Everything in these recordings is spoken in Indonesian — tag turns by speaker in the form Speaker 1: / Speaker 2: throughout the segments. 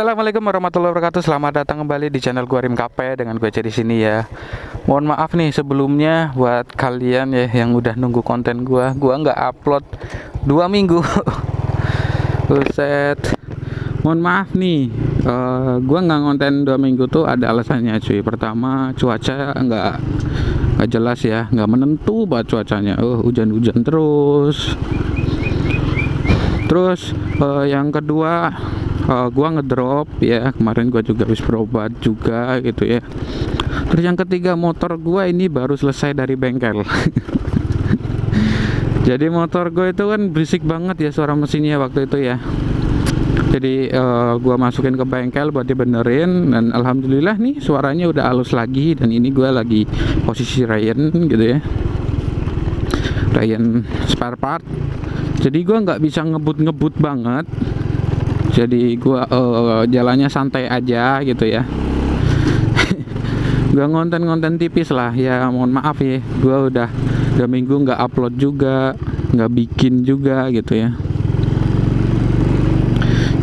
Speaker 1: Assalamualaikum warahmatullahi wabarakatuh. Selamat datang kembali di channel gua Rim KP dengan gue di sini ya. Mohon maaf nih sebelumnya buat kalian ya yang udah nunggu konten gua nggak upload 2 minggu. Buset. Mohon maaf nih. Gua nggak konten 2 minggu tuh ada alasannya cuy. Pertama cuaca nggak jelas ya, nggak menentu banget cuacanya. Hujan-hujan terus. Terus yang kedua gua ngedrop ya, kemarin gua juga habis berobat juga gitu ya. Terus yang ketiga, motor gua ini baru selesai dari bengkel. Jadi motor gue itu kan berisik banget ya suara mesinnya waktu itu ya. Jadi gua masukin ke bengkel buat dibenerin dan alhamdulillah nih suaranya udah halus lagi. Dan ini gua lagi posisi Ryan gitu ya, Ryan spare part. Jadi gua nggak bisa ngebut banget. Jadi gua jalannya santai aja gitu ya. Gua ngonten tipis lah ya, mohon maaf ya. Gua udah 2 minggu nggak upload juga, nggak bikin juga gitu ya.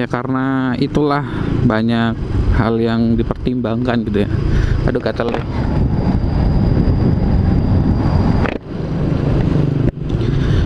Speaker 1: Ya karena itulah banyak hal yang dipertimbangkan gitu ya. Aduh gatel deh.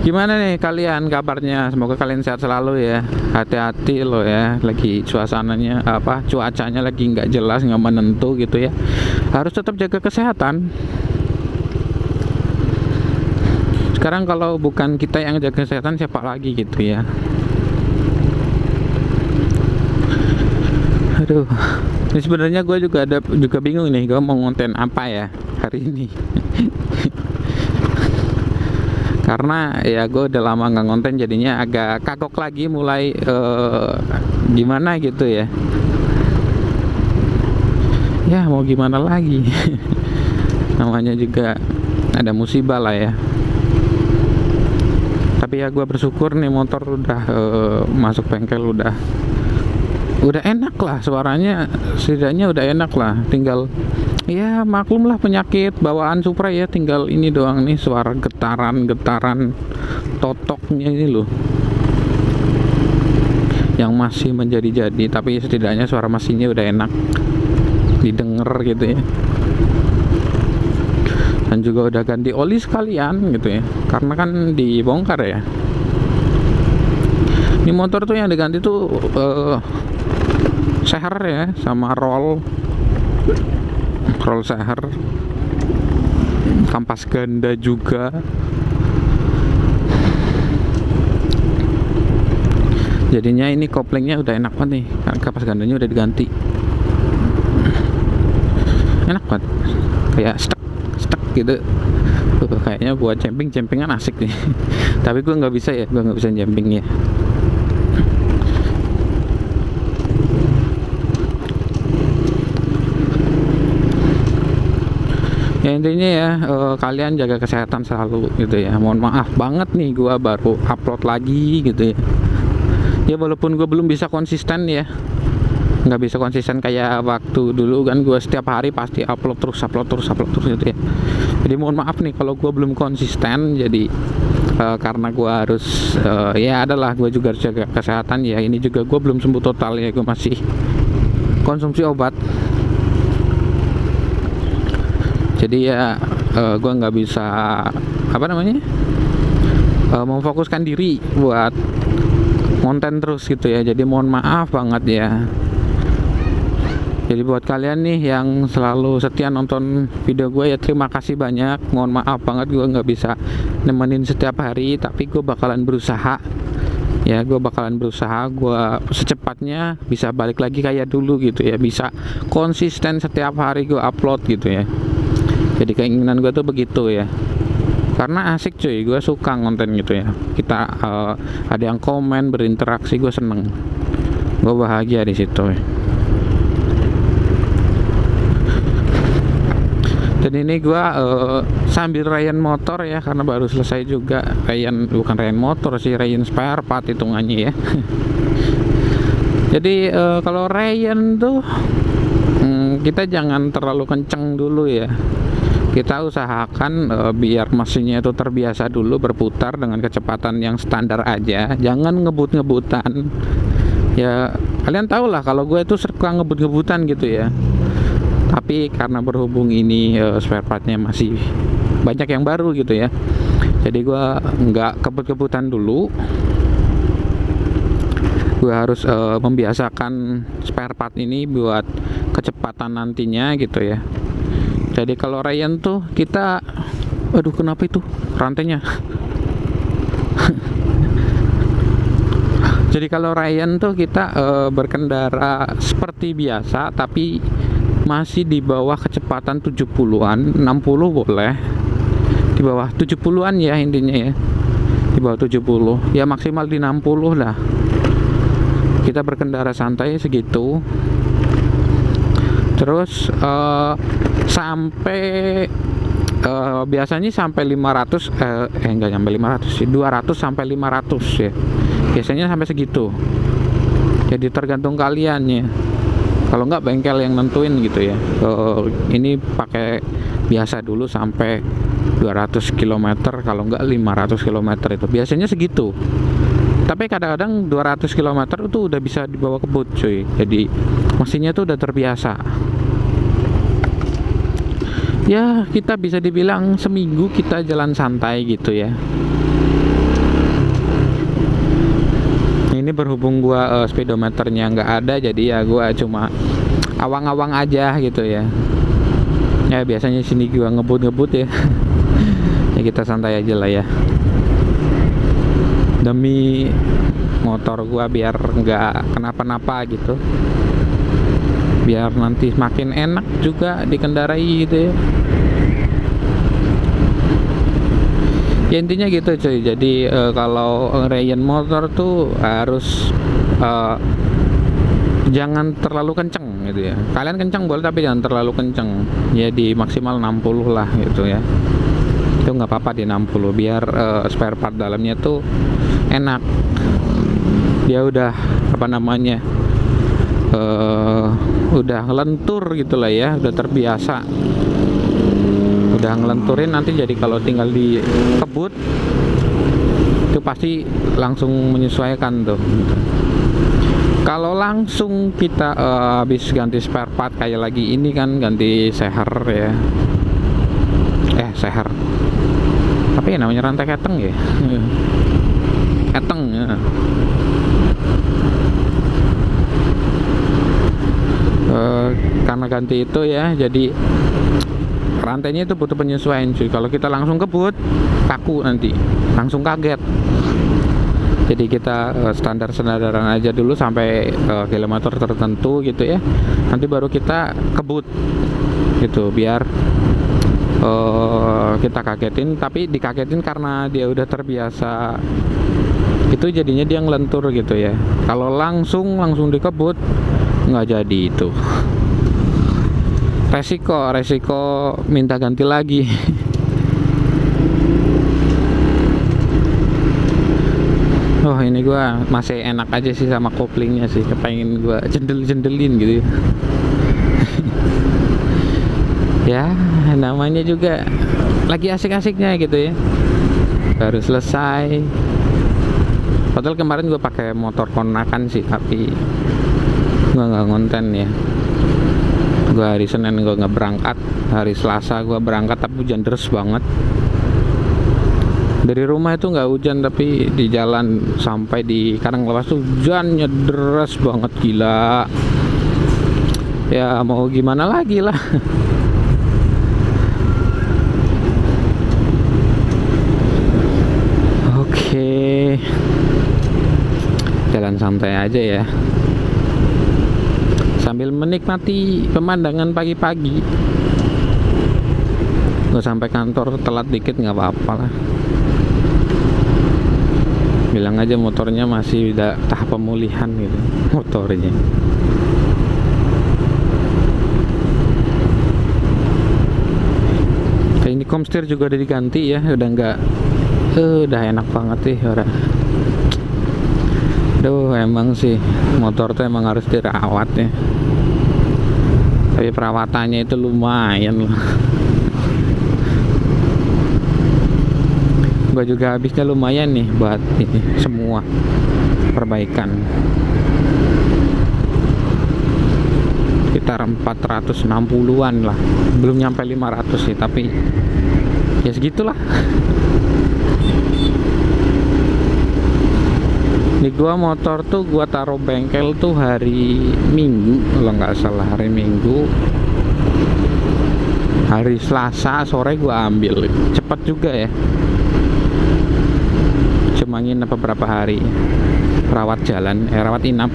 Speaker 1: Gimana nih kalian kabarnya? Semoga kalian sehat selalu ya. Hati-hati loh ya, lagi suasananya cuacanya lagi nggak jelas, nggak menentu gitu ya. Harus tetap jaga kesehatan. Sekarang kalau bukan kita yang jaga kesehatan, siapa lagi gitu ya. Aduh, ini sebenarnya gue juga bingung nih, gue mau ngonten apa ya hari ini. Karena ya gue udah lama nggak ngonten, jadinya agak kagok lagi mulai gimana gitu ya. Ya mau gimana lagi. Namanya juga ada musibah lah ya. Tapi ya gue bersyukur nih motor udah masuk bengkel, udah enak lah suaranya, setidaknya udah enak lah. Tinggal ya maklum lah penyakit bawaan Supra ya, tinggal ini doang nih suara getaran totoknya ini loh yang masih menjadi-jadi. Tapi setidaknya suara mesinnya udah enak didengar gitu ya. Dan juga udah ganti oli sekalian gitu ya, karena kan dibongkar ya. Ini motor tuh yang diganti tuh seher ya, sama roll seher, kampas ganda juga. Jadinya ini koplingnya udah enak banget nih, kampas gandanya udah diganti. Enak banget, kayak stuck gitu. Kayaknya buat campingan asik nih. Tapi gue nggak bisa camping ya. Ya intinya ya kalian jaga kesehatan selalu gitu ya. Mohon maaf banget nih gua baru upload lagi gitu ya. Ya walaupun gua belum bisa konsisten ya, nggak bisa konsisten kayak waktu dulu kan, gua setiap hari pasti upload terus gitu ya. Jadi mohon maaf nih kalau gua belum konsisten. Jadi karena gua harus ya adalah gua juga harus jaga kesehatan ya. Ini juga gua belum sembuh total ya, gua masih konsumsi obat. Jadi ya gue nggak bisa memfokuskan diri buat konten terus gitu ya. Jadi mohon maaf banget ya. Jadi buat kalian nih yang selalu setia nonton video gue ya, terima kasih banyak. Mohon maaf banget gue nggak bisa nemenin setiap hari, tapi gue bakalan berusaha ya. Gue secepatnya bisa balik lagi kayak dulu gitu ya, bisa konsisten setiap hari gue upload gitu ya. Jadi keinginan gue tuh begitu ya, karena asik cuy, gue suka ngonten gitu ya. Kita ada yang komen, berinteraksi, gue seneng, gue bahagia di situ ya. Dan ini gue sambil Ryan motor ya, karena baru selesai juga. Bukan Ryan motor sih, Ryan spare part hitungannya ya. Jadi kalau Ryan tuh kita jangan terlalu kenceng dulu ya. Kita usahakan biar mesinnya itu terbiasa dulu berputar dengan kecepatan yang standar aja, jangan ngebut-ngebutan ya. Kalian tahu lah kalau gue itu suka ngebut-ngebutan gitu ya. Tapi karena berhubung ini spare partnya masih banyak yang baru gitu ya, jadi gue nggak kebut-kebutan dulu. Gue harus membiasakan spare part ini buat kecepatan nantinya gitu ya. Jadi kalau Ryan tuh kita, aduh kenapa itu rantainya. Jadi kalau Ryan tuh kita berkendara seperti biasa, tapi masih di bawah kecepatan 70-an, 60 boleh. Di bawah 70-an ya intinya ya. Di bawah 70. Ya maksimal di 60 lah. Kita berkendara santai segitu. Terus sampai biasanya sampai 500 enggak nyampe 500 sih, 200 sampai 500 ya. Biasanya sampai segitu. Jadi tergantung kalian ya. Kalau nggak bengkel yang nentuin gitu ya. Ini pakai biasa dulu sampai 200 km, kalau nggak 500 km itu. Biasanya segitu. Tapi kadang-kadang 200 km itu udah bisa dibawa kebut cuy. Jadi mesinnya tuh udah terbiasa. Ya kita bisa dibilang seminggu kita jalan santai gitu ya. Ini berhubung gua speedometernya nggak ada, jadi ya gua cuma awang-awang aja gitu ya. Ya biasanya sini gua ngebut-ngebut ya. Ya kita santai aja lah ya. Demi motor gua biar nggak kenapa-napa gitu. Biar nanti makin enak juga dikendarai gitu ya. Ya intinya gitu cuy. Jadi kalau Ryan motor tuh harus jangan terlalu kenceng gitu ya. Kalian kenceng boleh tapi jangan terlalu kenceng. Ya di maksimal 60 lah gitu ya. Itu nggak apa-apa di 60 biar spare part dalamnya tuh enak. Dia udah apa namanya? Udah ngelentur gitu lah ya, udah terbiasa. Udah ngelenturin nanti, jadi kalau tinggal dikebut itu pasti langsung menyesuaikan tuh gitu. Kalau langsung kita habis ganti spare part kayak lagi ini kan, ganti seher ya, seher apa ya namanya, rantai keteng ya, keteng ya. Karena ganti itu ya, jadi rantainya itu butuh penyesuaian cuy. Kalau kita langsung kebut kaku, nanti langsung kaget. Jadi kita standar-standaran aja dulu sampai kilometer tertentu gitu ya, nanti baru kita kebut gitu, biar kita kagetin. Tapi dikagetin karena dia udah terbiasa, itu jadinya dia ngelentur gitu ya. Kalau langsung dikebut nggak jadi, itu resiko minta ganti lagi. Oh ini gua masih enak aja sih sama koplingnya sih, kepengen gua jendel-jendelin gitu ya. Namanya juga lagi asik-asiknya gitu ya, baru selesai. Padahal kemarin gua pakai motor konakan sih, tapi gua nggak ngonten ya. Gua hari Senin gua nggak berangkat, hari Selasa gua berangkat tapi hujan deras banget. Dari rumah itu nggak hujan, tapi di jalan sampai di Karanglepas tuh hujannya deras banget, gila. Ya mau gimana lagi lah. Oke, jalan santai aja ya, sambil menikmati pemandangan pagi-pagi. Gue sampai kantor telat dikit nggak apa-apa lah. Bilang aja motornya masih tahap pemulihan gitu, motornya. Kayak ini komstir juga udah diganti ya, udah nggak, udah enak banget sih orang. Duh emang sih motor tuh emang harus dirawat ya. Tapi perawatannya itu lumayan lah. Gua juga habisnya lumayan nih buat ini semua perbaikan. sekitar 460-an lah, belum nyampe 500 sih, tapi ya segitulah. Di gua motor tuh gua taruh bengkel tuh hari Minggu kalau nggak salah, hari Minggu. Hari Selasa sore gua ambil, cepet juga ya, cuma nginep beberapa hari, rawat jalan, rawat inap.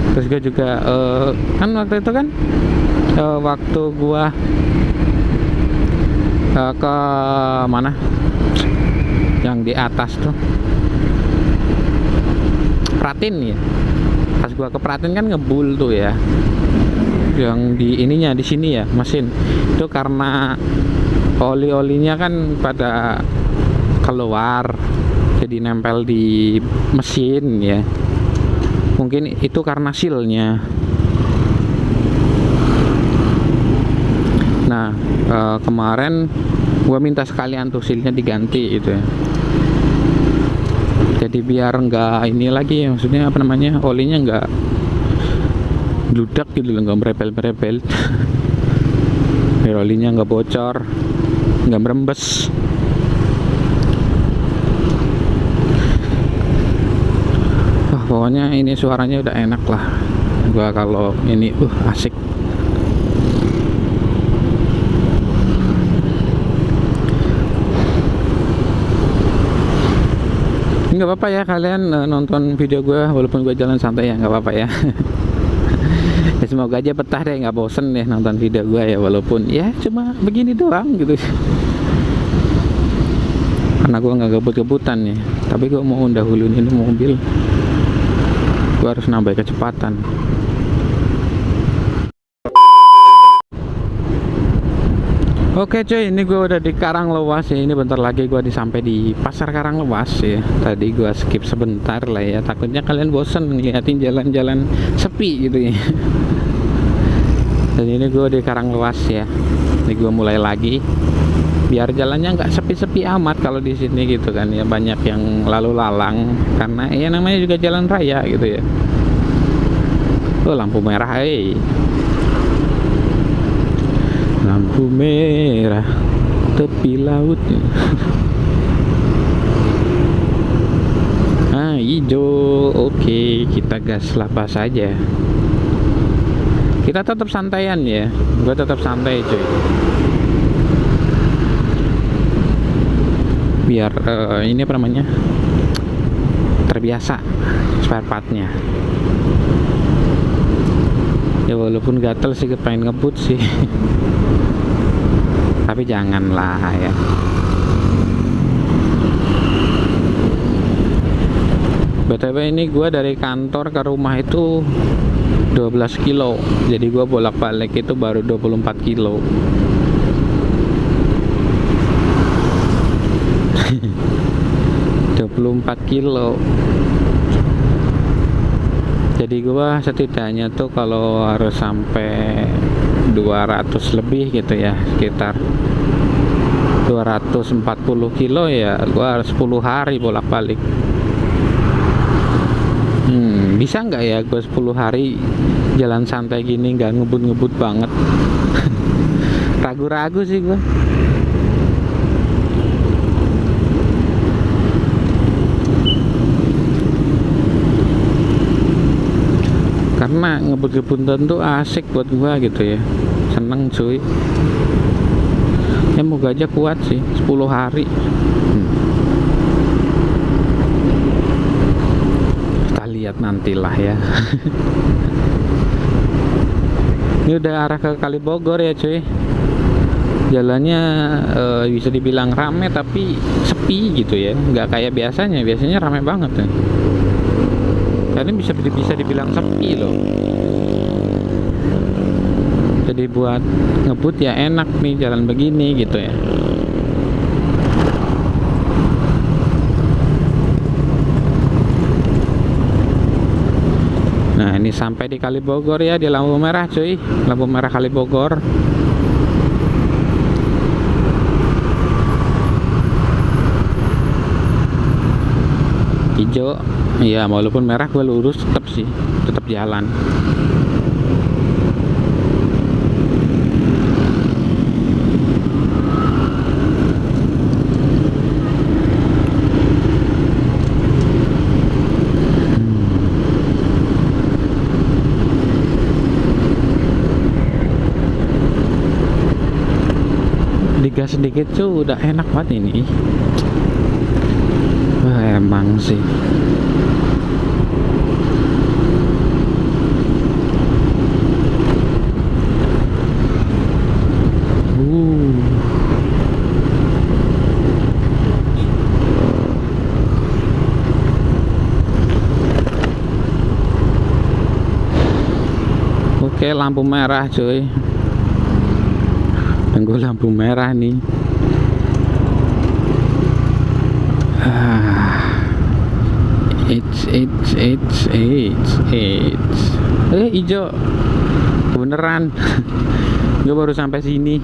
Speaker 1: Terus gue juga kan waktu itu kan waktu gua ke mana yang di atas tuh, Pratin ya, pas gua ke Pratin kan ngebul tuh ya, yang di ininya di sini ya mesin itu, karena oli-olinya kan pada keluar jadi nempel di mesin ya, mungkin itu karena sealnya. Nah kemarin gua minta sekalian tuh sealnya diganti gitu ya, jadi biar enggak ini lagi, maksudnya apa namanya, olinya enggak bludak gitu loh, enggak merepel-merepel. Biar olinya enggak bocor, enggak merembes. Wah, pokoknya ini suaranya udah enak lah gua kalau ini, asik. Nggak apa-apa ya kalian nonton video gue walaupun gue jalan santai ya, nggak apa-apa ya. Ya semoga aja betah deh, nggak bosen deh nonton video gue ya, walaupun ya cuma begini doang gitu. Karena gue nggak gebut-gebutan ya, tapi gue mau dahuluin ini mobil, gue harus nambah kecepatan. Oke cuy, ini gue udah di Karanglewas ya. Ini bentar lagi gue sampai di Pasar Karanglewas ya. Tadi gue skip sebentar lah ya, takutnya kalian bosen ngeliatin jalan-jalan sepi gitu ya. Dan ini gue di Karanglewas ya. Ini gue mulai lagi, biar jalannya nggak sepi-sepi amat kalau di sini gitu kan ya. Banyak yang lalu lalang, karena ya namanya juga jalan raya gitu ya. Lampu merah, lampu merah tepi laut. Hijau. Oke, kita gas lapas saja. Kita tetap santaian ya, gue tetap santai cuy, biar ini apa namanya, terbiasa spare partnya ya. Walaupun gatel sih, pengen ngebut sih. Tapi janganlah ya. BTW ini gue dari kantor ke rumah itu 12 kilo, jadi gue bolak-balik itu baru 24 kilo. kilo. Jadi gua setidaknya tuh kalau harus sampai 200 lebih gitu ya, sekitar 240 kilo ya, gua harus 10 hari bolak-balik. Bisa nggak ya gua 10 hari jalan santai gini, nggak ngebut-ngebut banget? Ragu-ragu sih gua. Karena ngebut-ngebutan tuh asik buat gua gitu ya, seneng cuy ya. Moga aja kuat sih 10 hari. Kita lihat nantilah ya. Ini udah arah ke Kalibogor ya cuy. Jalannya bisa dibilang rame tapi sepi gitu ya, nggak kayak biasanya. Biasanya rame banget ya. Ini bisa dibilang sepi loh. Jadi buat ngebut ya enak nih jalan begini gitu ya. Nah ini sampai di Kalibogor ya, di lampu merah cuy, lampu merah Kalibogor. hijau ya, walaupun merah gue lurus tetap sih, tetap jalan. Digas sedikit tuh udah enak banget ini. Wah, emang sih. Oke, lampu merah cuy. Tunggu lampu merah nih. It's hijau beneran. Gue baru sampai sini,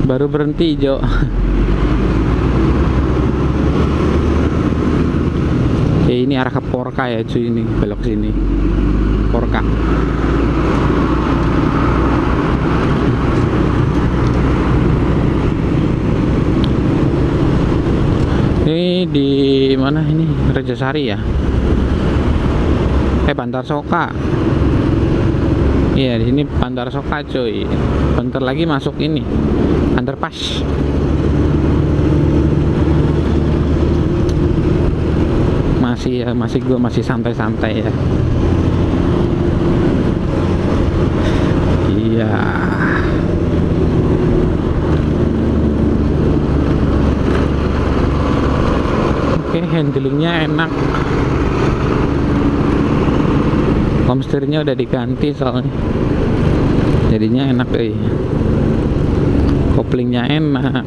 Speaker 1: baru berhenti hijau. Ini arah ke Porka ya cuy, ini belok sini Porka. Ini di mana ini? Rejasari ya? Bantar Soka. Iya, di sini Bantar Soka cuy. Bentar lagi masuk ini underpass. Masih ya, gue masih santai-santai ya. Iya. Oke, handlingnya enak. Komstirnya udah diganti soalnya, jadinya enak deh. Koplingnya enak,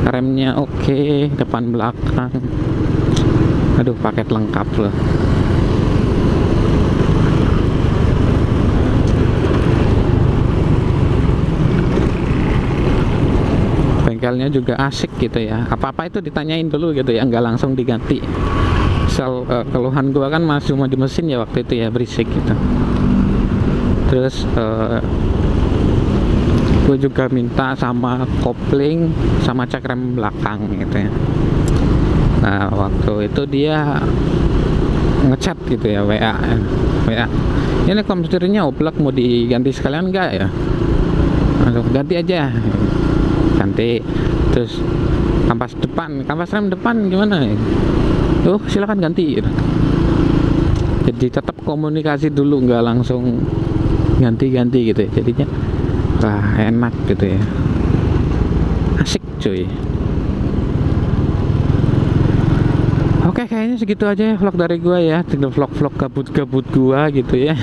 Speaker 1: remnya oke, depan belakang. Aduh, paket lengkap loh. Bengkelnya juga asik gitu ya, apa-apa itu ditanyain dulu gitu ya, nggak langsung diganti. Keluhan gua kan masih cuma di mesin ya waktu itu ya, berisik gitu. Terus gue juga minta sama kopling sama cek rem belakang gitu ya. Nah waktu itu dia ngechat gitu ya, WA. Ini komputernya oblak, mau diganti sekalian enggak ya? Langsung ganti aja, ganti. Terus kampas rem depan gimana? Oh silakan ganti. Jadi tetap komunikasi dulu, nggak langsung ganti-ganti gitu ya. Jadinya wah enak gitu ya, asik cuy. Oke, kayaknya segitu aja ya vlog dari gua ya, vlog gabut-gabut gua gitu ya.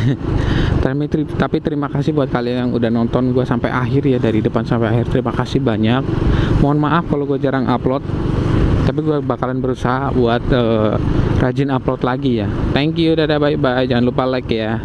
Speaker 1: Tapi terima kasih buat kalian yang udah nonton gua sampai akhir ya, dari depan sampai akhir. Terima kasih banyak. Mohon maaf kalau gua jarang upload, tapi gua bakalan berusaha buat rajin upload lagi ya. Thank you, dadah, bye bye. Jangan lupa like ya.